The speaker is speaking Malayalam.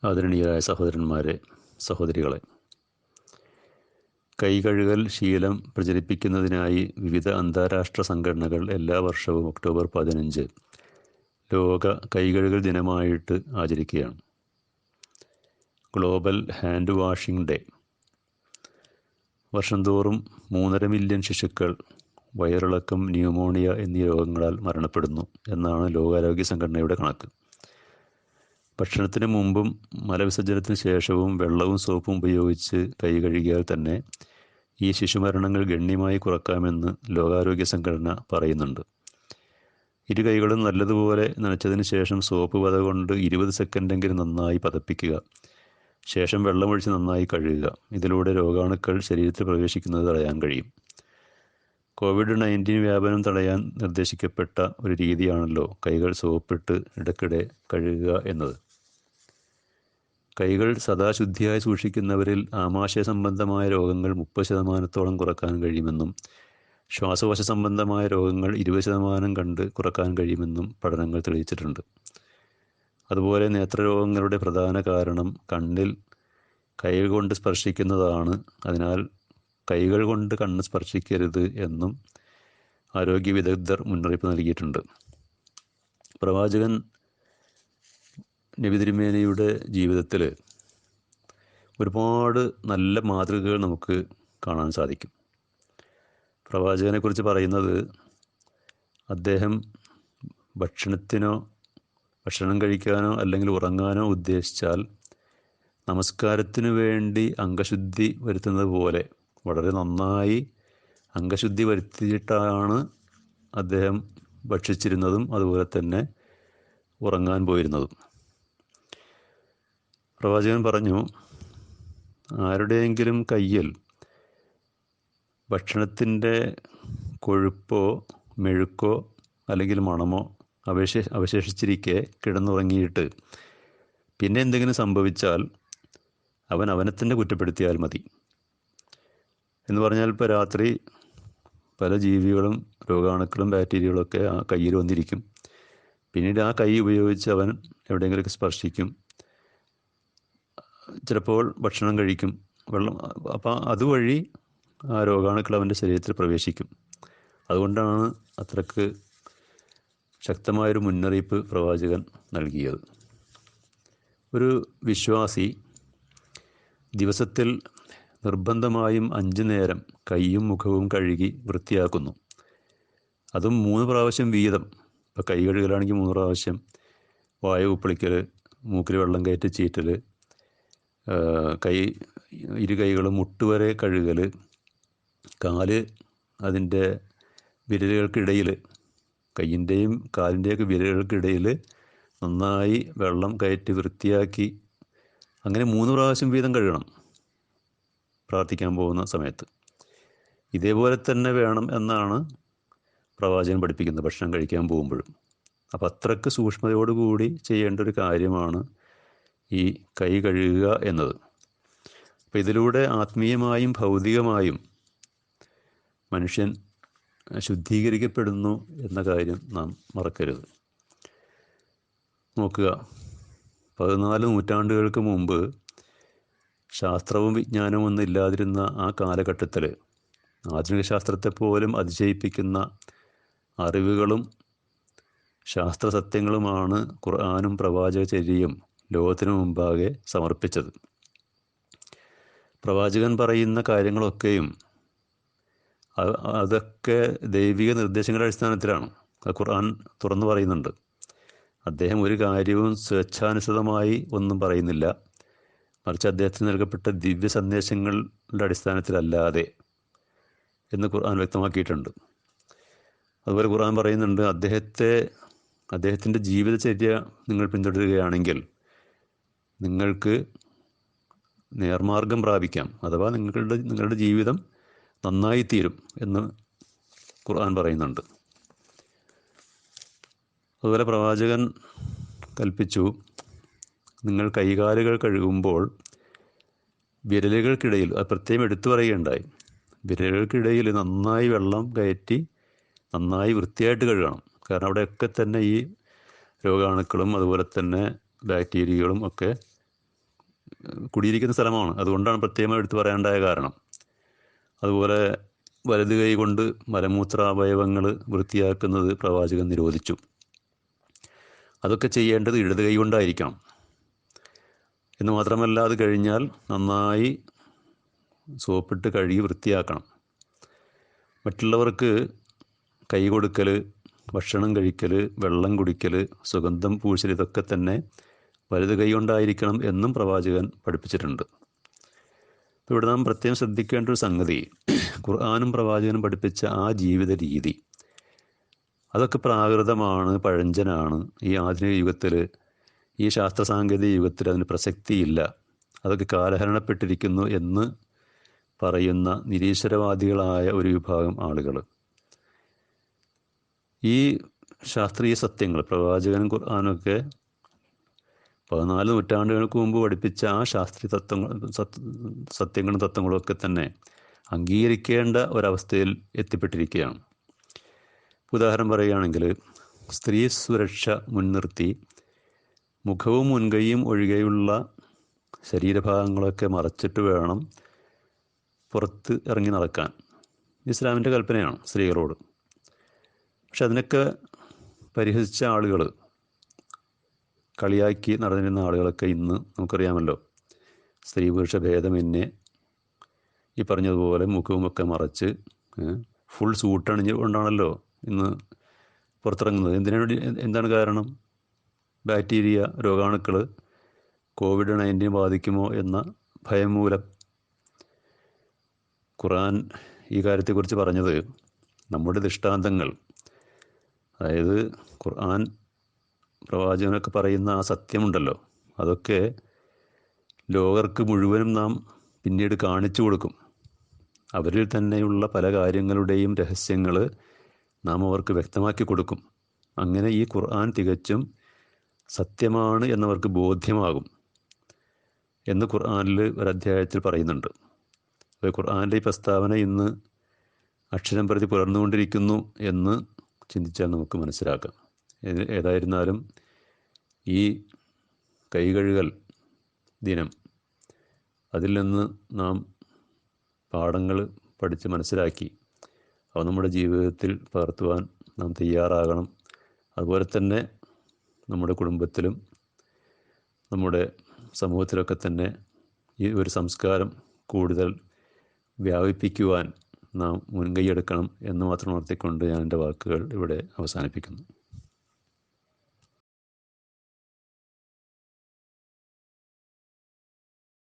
ആദരണീയരായ സഹോദരന്മാരെ, സഹോദരികളെ, കൈകഴുകൽ ശീലം പ്രചരിപ്പിക്കുന്നതിനായി വിവിധ അന്താരാഷ്ട്ര സംഘടനകൾ എല്ലാ വർഷവും ഒക്ടോബർ 15 ലോക കൈകഴുകൽ ദിനമായിട്ട് ആചരിക്കുകയാണ്. Global hand washing day. വർഷം തോറും 3.5 മില്യൺ ശിശുക്കൾ വയറിളക്കം, ന്യൂമോണിയ എന്നീ രോഗങ്ങളാൽ മരണപ്പെടുന്നു എന്നാണ് ലോകാരോഗ്യ സംഘടനയുടെ കണക്ക്. ഭക്ഷണത്തിന് മുമ്പും മലവിസർജനത്തിന് ശേഷവും വെള്ളവും സോപ്പും ഉപയോഗിച്ച് കൈ കഴുകിയാൽ തന്നെ ഈ ശിശുമരണങ്ങൾ ഗണ്യമായി കുറക്കാമെന്ന് ലോകാരോഗ്യ സംഘടന പറയുന്നുണ്ട്. ഇരു കൈകളും നല്ലതുപോലെ നനച്ചതിന് ശേഷം സോപ്പ് പത കൊണ്ട് 20 സെക്കൻഡെങ്കിലും നന്നായി പതപ്പിക്കുക. ശേഷം വെള്ളമൊഴിച്ച് നന്നായി കഴുകുക. ഇതിലൂടെ രോഗാണുക്കൾ ശരീരത്തിൽ പ്രവേശിക്കുന്നത് തടയാൻ കഴിയും. COVID-19 വ്യാപനം തടയാൻ നിർദ്ദേശിക്കപ്പെട്ട ഒരു രീതിയാണല്ലോ കൈകൾ സോപ്പിട്ട് ഇടയ്ക്കിടെ കഴുകുക എന്നത്. കൈകൾ സദാ ശുദ്ധിയായി സൂക്ഷിക്കുന്നവരിൽ ആമാശയ സംബന്ധമായ രോഗങ്ങൾ 30% കുറക്കാൻ കഴിയുമെന്നും ശ്വാസകോശ സംബന്ധമായ രോഗങ്ങൾ 20% കണ്ട് കുറക്കാൻ കഴിയുമെന്നും പഠനങ്ങൾ തെളിയിച്ചിട്ടുണ്ട്. അതുപോലെ നേത്രരോഗങ്ങളുടെ പ്രധാന കാരണം കണ്ണിൽ കൈകൾ കൊണ്ട് സ്പർശിക്കുന്നതാണ്. അതിനാൽ കൈകൾ കൊണ്ട് കണ്ണ് സ്പർശിക്കരുത് എന്നും ആരോഗ്യ വിദഗ്ധർ മുന്നറിയിപ്പ് നൽകിയിട്ടുണ്ട്. പ്രവാചകൻ നബി തിരുമേനിയുടെ ജീവിതത്തിൽ ഒരുപാട് നല്ല മാതൃകകൾ നമുക്ക് കാണാൻ സാധിക്കും. പ്രവാചകനെക്കുറിച്ച് പറയുന്നത്, അദ്ദേഹം ഭക്ഷണം കഴിക്കാനോ അല്ലെങ്കിൽ ഉറങ്ങാനോ ഉദ്ദേശിച്ചാൽ നമസ്കാരത്തിനു വേണ്ടി അംഗശുദ്ധി വരുത്തുന്നത് പോലെ വളരെ നന്നായി അംഗശുദ്ധി വരുത്തിയിട്ടാണ് അദ്ദേഹം ഭക്ഷിച്ചിരുന്നതും അതുപോലെ തന്നെ ഉറങ്ങാൻ പോയിരുന്നതും. പ്രവാചകൻ പറഞ്ഞു, ആരുടെയെങ്കിലും കയ്യിൽ ഭക്ഷണത്തിൻ്റെ കൊഴുപ്പോ മെഴുക്കോ അല്ലെങ്കിൽ മണമോ അവശേഷിച്ചിരിക്കെ കിടന്നുറങ്ങിയിട്ട് പിന്നെ എന്തെങ്കിലും സംഭവിച്ചാൽ അവനെ തന്നെ കുറ്റപ്പെടുത്തിയാൽ മതി എന്ന് പറഞ്ഞാൽ, ഇപ്പോൾ രാത്രി പല ജീവികളും രോഗാണുക്കളും ബാക്ടീരിയകളൊക്കെ ആ കയ്യിൽ വന്നിരിക്കും. പിന്നീട് ആ കൈ ഉപയോഗിച്ച് അവൻ എവിടെയെങ്കിലുമൊക്കെ സ്പർശിക്കും, ചിലപ്പോൾ ഭക്ഷണം കഴിക്കും, വെള്ളം. അപ്പം അതുവഴി ആ രോഗാണുക്കൾ അവൻ്റെ ശരീരത്തിൽ പ്രവേശിക്കും. അതുകൊണ്ടാണ് അത്രയ്ക്ക് ശക്തമായൊരു മുന്നറിയിപ്പ് പ്രവാചകൻ നൽകിയത്. ഒരു വിശ്വാസി ദിവസത്തിൽ നിർബന്ധമായും 5 നേരം കൈയും മുഖവും കഴുകി വൃത്തിയാക്കുന്നു. അതും 3 പ്രാവശ്യം വീതം. ഇപ്പോൾ കൈ കഴുകലാണെങ്കിൽ 3 പ്രാവശ്യം, വായ ഉപ്പിളിക്കൽ, മൂക്കിൽ വെള്ളം കയറ്റി ചീറ്റൽ, ഇരു കൈകളും മുട്ടുവരെ കഴുകൽ, കാല് അതിൻ്റെ വിരലുകൾക്കിടയിൽ, കയ്യിൻ്റെയും കാലിൻ്റെയൊക്കെ വിരലുകൾക്കിടയിൽ നന്നായി വെള്ളം കയറ്റി വൃത്തിയാക്കി, അങ്ങനെ 3 പ്രാവശ്യം വീതം കഴുകണം പ്രാർത്ഥിക്കാൻ പോകുന്ന സമയത്ത്. ഇതേപോലെ തന്നെ വേണം എന്നാണ് പ്രവാചകൻ പഠിപ്പിക്കുന്നത് ഭക്ഷണം കഴിക്കാൻ പോകുമ്പോഴും. അപ്പം അത്രയ്ക്ക് സൂക്ഷ്മതയോടുകൂടി ചെയ്യേണ്ട ഒരു കാര്യമാണ് ഈ കൈ കഴുകുക എന്നത്. അപ്പം ഇതിലൂടെ ആത്മീയമായും ഭൗതികമായും മനുഷ്യൻ ശുദ്ധീകരിക്കപ്പെടുന്നു എന്ന കാര്യം നാം മറക്കരുത്. നോക്കുക, 14 നൂറ്റാണ്ടുകൾക്ക് മുമ്പ് ശാസ്ത്രവും വിജ്ഞാനവും ഒന്നും ഇല്ലാതിരുന്ന ആ കാലഘട്ടത്തിൽ ആധുനിക ശാസ്ത്രത്തെപ്പോലും അതിശയിപ്പിക്കുന്ന അറിവുകളും ശാസ്ത്രസത്യങ്ങളുമാണ് ഖുർആനും പ്രവാചകചര്യയും ലോകത്തിനു മുമ്പാകെ സമർപ്പിച്ചത്. പ്രവാചകൻ പറയുന്ന കാര്യങ്ങളൊക്കെയും അതൊക്കെ ദൈവിക നിർദ്ദേശങ്ങളുടെ അടിസ്ഥാനത്തിലാണ്. ഖുർആൻ തുറന്നു പറയുന്നുണ്ട്. അദ്ദേഹം ഒരു കാര്യവും സ്വേച്ഛാനുസൃതമായി ഒന്നും പറയുന്നില്ല, മറിച്ച് അദ്ദേഹത്തിന് നൽകപ്പെട്ട ദിവ്യ സന്ദേശങ്ങളുടെ അടിസ്ഥാനത്തിലല്ലാതെ എന്ന് ഖുർആൻ വ്യക്തമാക്കിയിട്ടുണ്ട്. അതുപോലെ ഖുർആൻ പറയുന്നുണ്ട്, അദ്ദേഹത്തിൻ്റെ ജീവിതചര്യ നിങ്ങൾ പിന്തുടരുകയാണെങ്കിൽ നിങ്ങൾക്ക് നേർമാർഗം പ്രാപിക്കാം, അഥവാ നിങ്ങളുടെ ജീവിതം നന്നായി തീരും എന്ന് ഖുർആൻ പറയുന്നുണ്ട്. അതുപോലെ പ്രവാചകൻ കൽപ്പിച്ചു, നിങ്ങൾ കൈകാലുകൾ കഴുകുമ്പോൾ വിരലുകൾക്കിടയിൽ, അത് പ്രത്യേകം എടുത്തു പറയുകയുണ്ടായി, വിരലുകൾക്കിടയിൽ നന്നായി വെള്ളം കയറ്റി നന്നായി വൃത്തിയായിട്ട് കഴുകണം. കാരണം അവിടെയൊക്കെ തന്നെ ഈ രോഗാണുക്കളും അതുപോലെ തന്നെ ബാക്ടീരിയകളും ഒക്കെ കുടിയിരിക്കുന്ന സ്ഥലമാണ്. അതുകൊണ്ടാണ് പ്രത്യേകമായി എടുത്തു പറയേണ്ടായ കാരണം. അതുപോലെ വലത് കൈ കൊണ്ട് മലമൂത്രാവയവങ്ങൾ വൃത്തിയാക്കുന്നത് പ്രവാചകൻ നിരോധിച്ചു. അതൊക്കെ ചെയ്യേണ്ടത് ഇടത് കൈ കൊണ്ടായിരിക്കണം. എന്ന് മാത്രമല്ല, അത് കഴിഞ്ഞാൽ നന്നായി സോപ്പിട്ട് കഴുകി വൃത്തിയാക്കണം. മറ്റുള്ളവർക്ക് കൈ കൊടുക്കൽ, ഭക്ഷണം കഴിക്കൽ, വെള്ളം കുടിക്കൽ, സുഗന്ധം പൂശൽ, ഇതൊക്കെ തന്നെ വലത് കൈ കൊണ്ടായിരിക്കണം എന്നും പ്രവാചകൻ പഠിപ്പിച്ചിട്ടുണ്ട്. ഇവിടെ നാം പ്രത്യേകം ശ്രദ്ധിക്കേണ്ട ഒരു സംഗതി, ഖുർആനും പ്രവാചകനും പഠിപ്പിച്ച ആ ജീവിത രീതി അതൊക്കെ പ്രാകൃതമാണ്, പഴഞ്ചനാണ്. ഈ ആധുനിക യുഗത്തിൽ, ഈ ശാസ്ത്ര സാങ്കേതിക യുഗത്തിൽ അതിന് പ്രസക്തിയില്ല, അതൊക്കെ കാലഹരണപ്പെട്ടിരിക്കുന്നു എന്ന് പറയുന്ന നിരീശ്വരവാദികളായ ഒരു വിഭാഗം ആളുകൾ ഈ ശാസ്ത്രീയ സത്യങ്ങൾ, പ്രവാചകനും ഖുർആനൊക്കെ 14 നൂറ്റാണ്ടുകൾക്ക് മുമ്പ് പഠിപ്പിച്ച ആ ശാസ്ത്രീയ സത്യങ്ങളും തത്വങ്ങളും ഒക്കെ തന്നെ അംഗീകരിക്കേണ്ട ഒരവസ്ഥയിൽ എത്തിപ്പെട്ടിരിക്കുകയാണ്. ഉദാഹരണം പറയുകയാണെങ്കിൽ, സ്ത്രീ സുരക്ഷ മുൻനിർത്തി മുഖവും മുൻകൈയും ഒഴികെയുള്ള ശരീരഭാഗങ്ങളൊക്കെ മറച്ചിട്ട് വേണം പുറത്ത് ഇറങ്ങി നടക്കാൻ. ഇസ്ലാമിൻ്റെ കൽപ്പനയാണ് സ്ത്രീകളോട്. പക്ഷെ അതിനൊക്കെ പരിഹസിച്ച ആളുകൾ, കളിയാക്കി നടന്നിരുന്ന ആളുകളൊക്കെ ഇന്ന് നമുക്കറിയാമല്ലോ, സ്ത്രീ പുരുഷ ഭേദമന്യേ ഈ പറഞ്ഞതുപോലെ മുഖവുമൊക്കെ മറച്ച് ഫുൾ സൂട്ടണിഞ്ഞ് കൊണ്ടാണല്ലോ ഇന്ന് പുറത്തിറങ്ങുന്നത്. എന്താണ് കാരണം? ബാക്ടീരിയ, രോഗാണുക്കൾ COVID-19 ബാധിക്കുമോ എന്ന ഭയം മൂലം. ഖുർആൻ ഈ കാര്യത്തെക്കുറിച്ച് പറഞ്ഞത്, നമ്മുടെ ദൃഷ്ടാന്തങ്ങൾ, അതായത് ഖുർആൻ പ്രവാചകനൊക്കെ പറയുന്ന ആ സത്യമുണ്ടല്ലോ, അതൊക്കെ ലോകർക്ക് മുഴുവനും നാം പിന്നീട് കാണിച്ചു കൊടുക്കും. അവരിൽ തന്നെയുള്ള പല കാര്യങ്ങളുടെയും രഹസ്യങ്ങൾ നാം അവർക്ക് വ്യക്തമാക്കി കൊടുക്കും. അങ്ങനെ ഈ ഖുർആൻ തികച്ചും സത്യമാണ് എന്നവർക്ക് ബോധ്യമാകും എന്ന് ഖുർആനിൽ ഒരധ്യായത്തിൽ പറയുന്നുണ്ട്. അപ്പോൾ ഖുർആൻ്റെ ഈ പ്രസ്താവന ഇന്ന് അക്ഷരം പ്രതി പുലർന്നുകൊണ്ടിരിക്കുന്നു എന്ന് ചിന്തിച്ചാൽ നമുക്ക് മനസ്സിലാക്കാം. ഏതായിരുന്നാലും ഈ കൈകഴുകൽ ദിനം, അതിൽ നിന്ന് നാം പാഠങ്ങൾ പഠിച്ച് മനസ്സിലാക്കി അവ നമ്മുടെ ജീവിതത്തിൽ പകർത്തുവാൻ നാം തയ്യാറാകണം. അതുപോലെ തന്നെ നമ്മുടെ കുടുംബത്തിലും നമ്മുടെ സമൂഹത്തിലൊക്കെ തന്നെ ഈ ഒരു സംസ്കാരം കൂടുതൽ വ്യാപിപ്പിക്കുവാൻ നാം മുൻകൈയെടുക്കണം എന്ന് മാത്രം ഉണർത്തിക്കൊണ്ട് ഞാൻ എൻ്റെ വാക്കുകൾ ഇവിടെ അവസാനിപ്പിക്കുന്നു.